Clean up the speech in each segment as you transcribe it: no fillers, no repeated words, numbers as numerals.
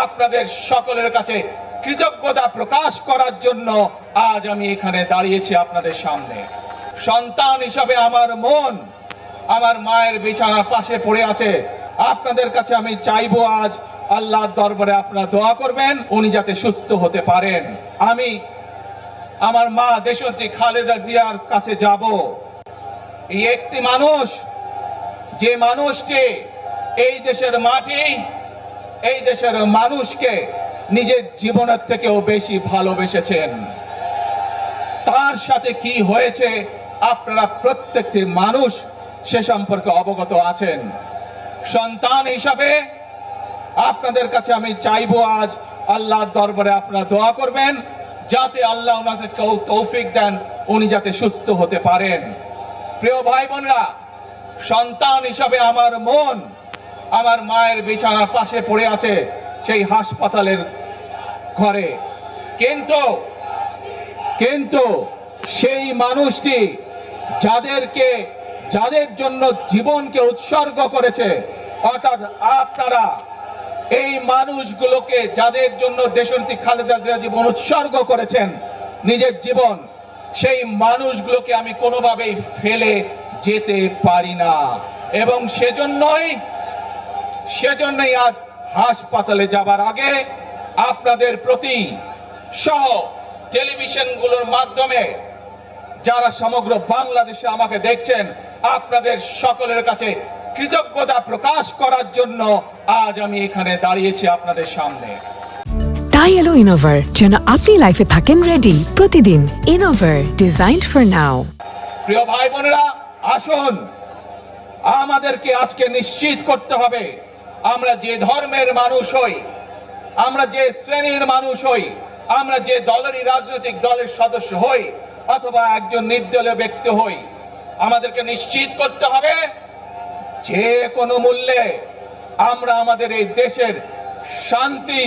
আপনাদের সকলের কাছে কৃতজ্ঞতা প্রকাশ করার জন্য আজ আমি এখানে দাঁড়িয়েছি আপনাদের সামনে। সন্তান হিসাবে আমার মন আমার মায়ের বিছানার পাশে পড়ে আছে। আপনাদের কাছে আমি চাইবো আজ আল্লাহর দরবারে আপনারা দোয়া করবেন উনি যাতে সুস্থ হতে পারেন। আমি আমার মা দেশনেত্রী খালেদা জিয়ার কাছে যাব। এই একটি মানুষ, যে মানুষটি এই দেশের মাটি, এই দেশের মানুষকে নিজের জীবনের থেকেও বেশি ভালোবেসেছেন। তার সাথে কি হয়েছে আপনারা প্রত্যেকটি মানুষ সে সম্পর্কে অবগত আছেন। সন্তান হিসাবে আপনাদের কাছে আমি চাইবো আজ আল্লাহর দরবারে আপনারা দোয়া করবেন যাতে আল্লাহ ওনাকে তৌফিক দেন উনি যাতে সুস্থ হতে পারেন। প্রিয় ভাই বোনেরা, সন্তান হিসাবে আমার মন আমার মায়ের বিছানার পাশে পড়ে আছে সেই হাসপাতালের ঘরে, কিন্তু সেই মানুষটি যাদের জন্য জীবনকে উৎসর্গ করেছে, অর্থাৎ আপনারা এই মানুষগুলোকে যাদের জন্য দেশনেত্রী খালেদা জিয়া জীবন উৎসর্গ করেছেন নিজের জীবন, সেই মানুষগুলোকে আমি কোনোভাবেই ফেলে যেতে পারি না। এবং সেজন্যই আজ হাসপাতালে যাবার আগে আপনাদের প্রতি সহ টেলিভিশনগুলোর মাধ্যমে যারা সমগ্র বাংলাদেশে আমাকে দেখছেন, আপনাদের সকলের কাছে কৃতজ্ঞতা প্রকাশ করার জন্য আজ আমি এখানে দাঁড়িয়েছি আপনাদের সামনে। তাই এলো ইনোভার, যেন আপনি লাইফে থাকেন রেডি প্রতিদিন। Innova, designed for now. প্রিয় ভাই বোনেরা, আসুন আমাদেরকে আজকে নিশ্চিত করতে হবে আমরা যে ধর্মের মানুষ হই, আমরা যে শ্রেণীর মানুষ হই, আমরা যে দলেরই রাজনৈতিক দলের সদস্য হই অথবা একজন নির্দলীয় ব্যক্তি হই, আমাদেরকে নিশ্চিত করতে হবে যে কোনো মূল্যে আমরা আমাদের এই দেশের শান্তি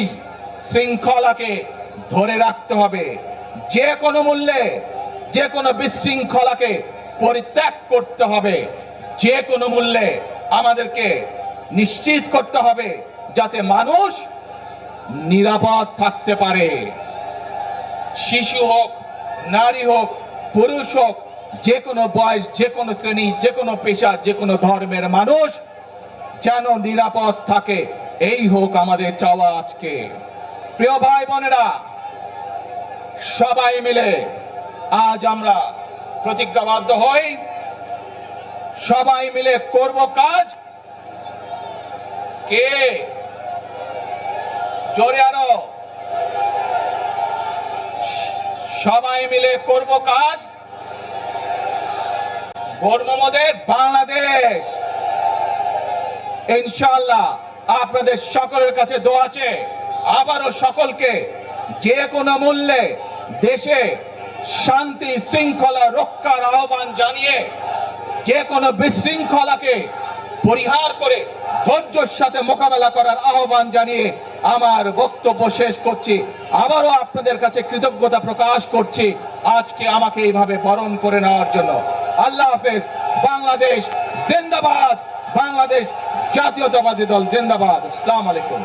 শৃঙ্খলাকে ধরে রাখতে হবে। যে কোনো মূল্যে যে কোনো বিশৃঙ্খলাকে পরিত্যাগ করতে হবে। যে কোনো মূল্যে আমাদেরকে নিশ্চিত করতে হবে যাতে মানুষ নিরাপদ থাকতে পারে। শিশু হোক, নারী হোক, পুরুষ হোক, যে কোনো বয়স, যে কোনো শ্রেণী, যে কোনো পেশা, যে কোনো ধর্মের মানুষ যেন নিরাপদ থাকে, এই হোক আমাদের চাওয়া আজকে। প্রিয় ভাই বোনেরা, সবাই মিলে আজ আমরা প্রতিজ্ঞাবদ্ধ হই, সবাই মিলে করব কাজ। কে জোরে আরো, সবাই মিলে করব কাজ, গর্ব মোদের বাংলাদেশ। ইনশাআল্লাহ আপনাদের সকলের কাছে দোয়া আছে আবারও সকলকে যে কোনো মূল্যে দেশে শান্তি শৃঙ্খলা রক্ষার আহ্বান জানিয়ে যে কোনো বিশৃঙ্খলাকে পরিহার করে ধৈর্যের সাথে মোকাবেলা করার আহ্বান জানিয়ে আমার বক্তব্য শেষ করছি। আবারও আপনাদের কাছে কৃতজ্ঞতা প্রকাশ করছি আজকে আমাকে এইভাবে বরণ করে নেওয়ার জন্য। আল্লাহ হাফেজ। বাংলাদেশ জিন্দাবাদ, বাংলাদেশ জাতীয়তাবাদী দল জিন্দাবাদ। আসসালামু আলাইকুম।